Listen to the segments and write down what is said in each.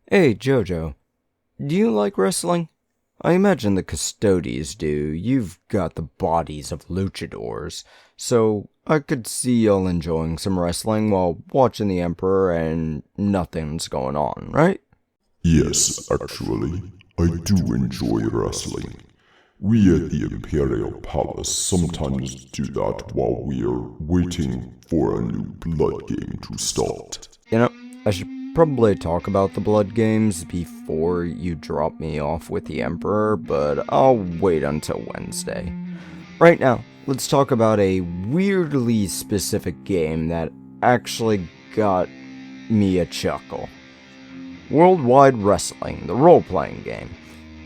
Hey, Jojo, do you like wrestling? I imagine the Custodies do. You've got the bodies of luchadors, so I could see y'all enjoying some wrestling while watching the Emperor and nothing's going on, right? Yes, actually, I do enjoy wrestling. We at the Imperial Palace sometimes do that while we are waiting for a new blood game to start. I should probably talk about the blood games before you drop me off with the Emperor, but I'll wait until Wednesday. Right now, let's talk about a weirdly specific game that actually got me a chuckle. Worldwide Wrestling, the role-playing game.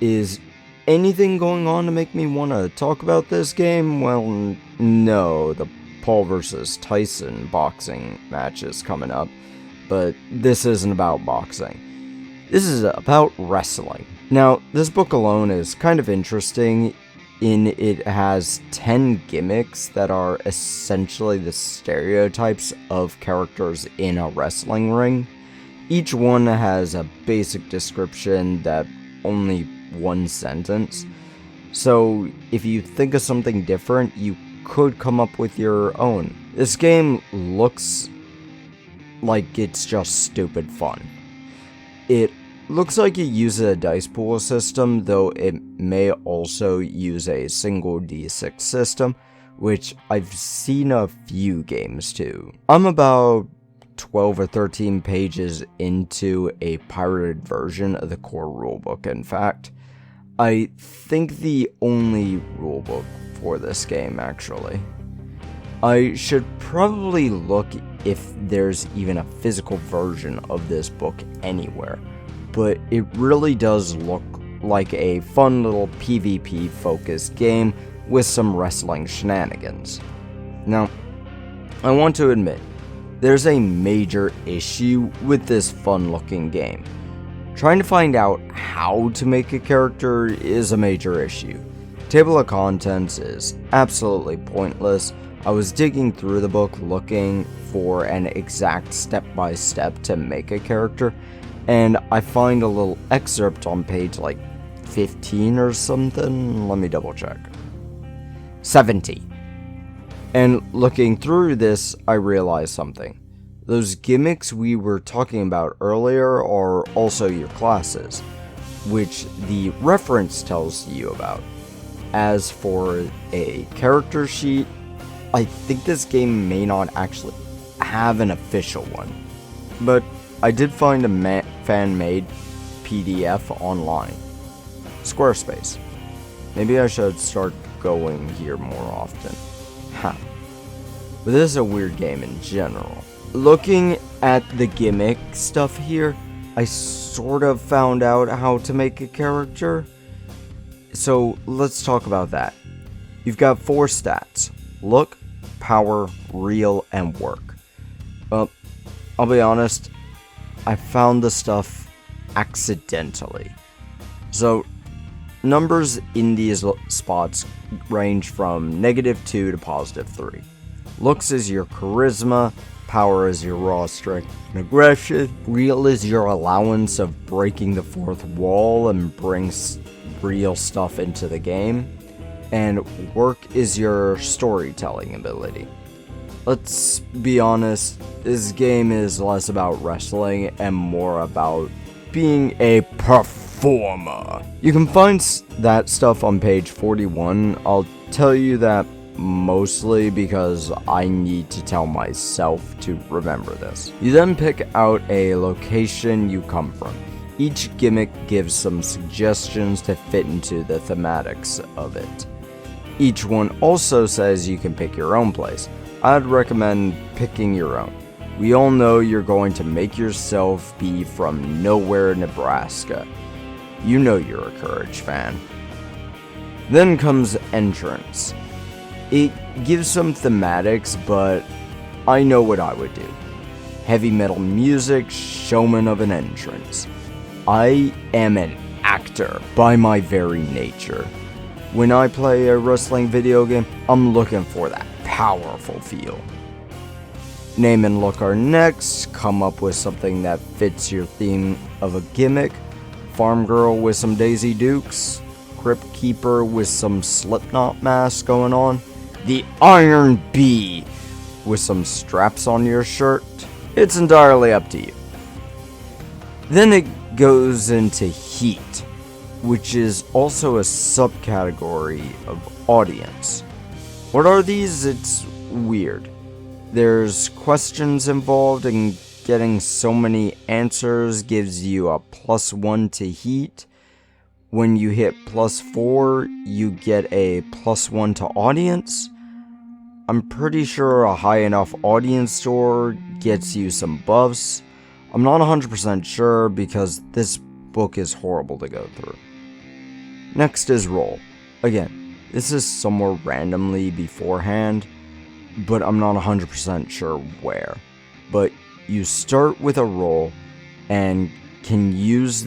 Is anything going on to make me want to talk about this game? Well, no, the Paul versus Tyson boxing match is coming up, but this isn't about boxing. This is about wrestling. Now, this book alone is kind of interesting in it has 10 gimmicks that are essentially the stereotypes of characters in a wrestling ring. Each one has a basic description that only one sentence. So if you think of something different, you could come up with your own. This game looks like it's just stupid fun. It looks like it uses a dice pool system, though it may also use a single d6 system, which I've seen a few games too. I'm about 12 or 13 pages into a pirated version of the core rulebook, in fact. I think the only rulebook for this game, actually. I should probably look if there's even a physical version of this book anywhere, but it really does look like a fun little PvP focused game with some wrestling shenanigans. Now, I want to admit, there's a major issue with this fun-looking game. Trying to find out how to make a character is a major issue. Table of contents is absolutely pointless. I was digging through the book looking for an exact step-by-step to make a character, and I find a little excerpt on page 15 or something. Let me double check. 70. And looking through this, I realized something. Those gimmicks we were talking about earlier are also your classes, which the reference tells you about. As for a character sheet, I think this game may not actually have an official one, but I did find a fan-made PDF online. Squarespace. Maybe I should start going here more often. But this is a weird game in general. Looking at the gimmick stuff here, I sort of found out how to make a character. So let's talk about that. You've got 4 stats: look, power, real, and work. Well, I'll be honest, I found the stuff accidentally. So numbers in these spots range from -2 to +3. Looks is your charisma, power is your raw strength and aggression, real is your allowance of breaking the fourth wall and brings real stuff into the game, and work is your storytelling ability. Let's be honest, this game is less about wrestling and more about being a performer. You can find that stuff on page 41. I'll tell you that mostly because I need to tell myself to remember this. You then pick out a location you come from. Each gimmick gives some suggestions to fit into the thematics of it. Each one also says you can pick your own place. I'd recommend picking your own. We all know you're going to make yourself be from nowhere, Nebraska. You know you're a Courage fan. Then comes entrance. It gives some thematics, but I know what I would do. Heavy metal music, showman of an entrance. I am an actor by my very nature. When I play a wrestling video game, I'm looking for that powerful feel. Name and look are next. Come up with something that fits your theme of a gimmick. Farm girl with some Daisy Dukes. Crypt keeper with some Slipknot mask going on. The Iron Bee with some straps on your shirt. It's entirely up to you. Then it goes into heat, which is also a subcategory of audience. What are these? It's weird. There's questions involved, and getting so many answers gives you a +1 to heat. When you hit +4, you get a +1 to audience. I'm pretty sure a high enough audience score gets you some buffs. I'm not 100% sure because this book is horrible to go through. Next is roll. Again, this is somewhere randomly beforehand, but I'm not 100% sure where. But you start with a roll and can use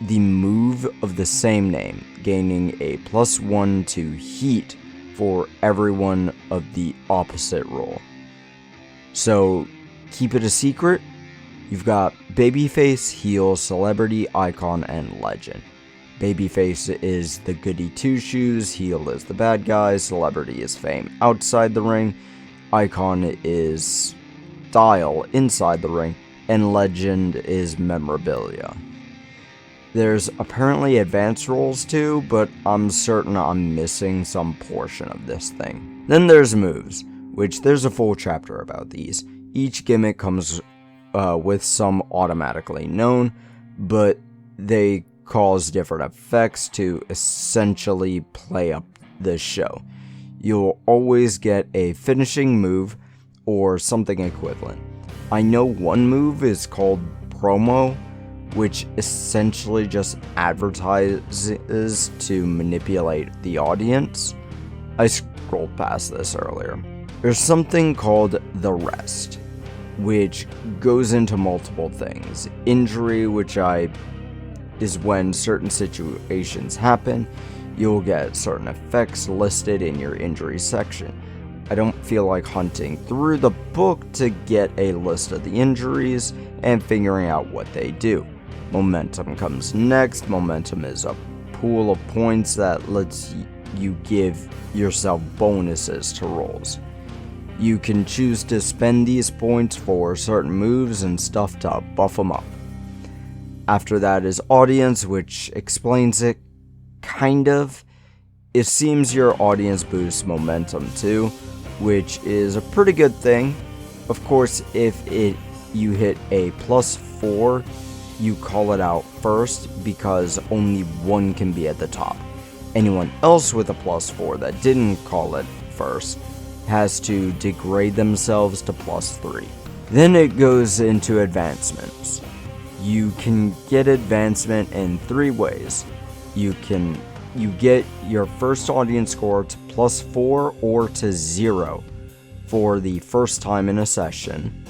the move of the same name, gaining a +1 to heat for everyone of the opposite roll. So keep it a secret. You've got babyface, heel, celebrity, icon, and legend. Babyface is the goody two-shoes, heel is the bad guy, celebrity is fame outside the ring, icon is style inside the ring, and legend is memorabilia. There's apparently advanced rolls too, but I'm certain I'm missing some portion of this thing. Then there's moves, which there's a full chapter about these. Each gimmick comes with some automatically known, but they cause different effects to essentially play up the show. You'll always get a finishing move or something equivalent. I know one move is called promo, which essentially just advertises to manipulate the audience. I scrolled past this earlier. There's something called the rest, which goes into multiple things. Injury, which is when certain situations happen. You'll get certain effects listed in your injury section. I don't feel like hunting through the book to get a list of the injuries and figuring out what they do. Momentum comes next. Momentum is a pool of points that lets you give yourself bonuses to rolls. You can choose to spend these points for certain moves and stuff to buff them up. After that is audience, which explains it, kind of. It seems your audience boosts momentum too, which is a pretty good thing. Of course, if you hit a +4, you call it out first because only one can be at the top. Anyone else with a +4 that didn't call it first has to degrade themselves to +3. Then it goes into advancements. You can get advancement in 3 ways. You get your first audience score to +4 or to 0 for the first time in a session.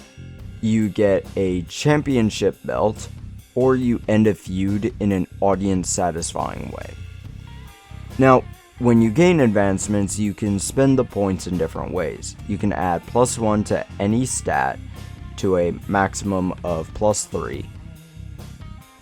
You get a championship belt, or you end a feud in an audience satisfying way. Now, when you gain advancements, you can spend the points in different ways. You can add +1 to any stat to a maximum of +3.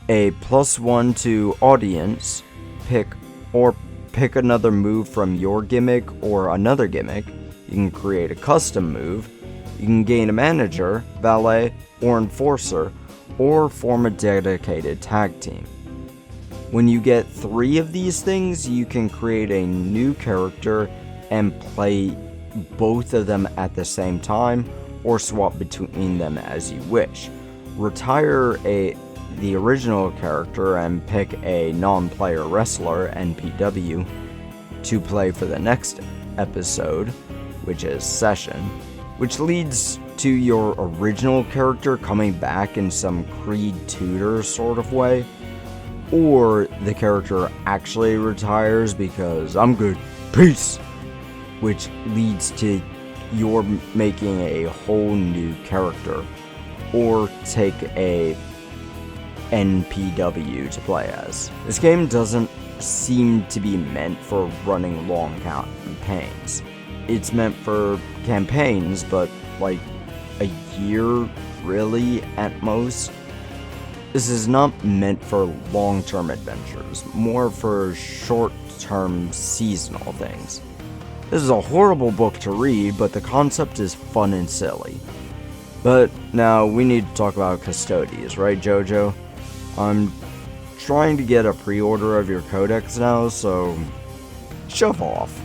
A +1 to audience, pick another move from your gimmick or another gimmick. You can create a custom move. You can gain a manager, valet, or enforcer, or form a dedicated tag team. When you get 3 of these things, you can create a new character and play both of them at the same time, or swap between them as you wish. Retire the original character and pick a non-player wrestler, NPW, to play for the next episode, which is Session, which leads to your original character coming back in some Creed Tudor sort of way, or the character actually retires because I'm good, peace, which leads to your making a whole new character, or take a NPW to play as. This game doesn't seem to be meant for running long campaigns. It's meant for campaigns, but like a year, really, at most. This is not meant for long-term adventures, more for short-term seasonal things. This is a horrible book to read, but the concept is fun and silly. But now we need to talk about Custodies, right, Jojo? I'm trying to get a pre-order of your codex now, so shove off.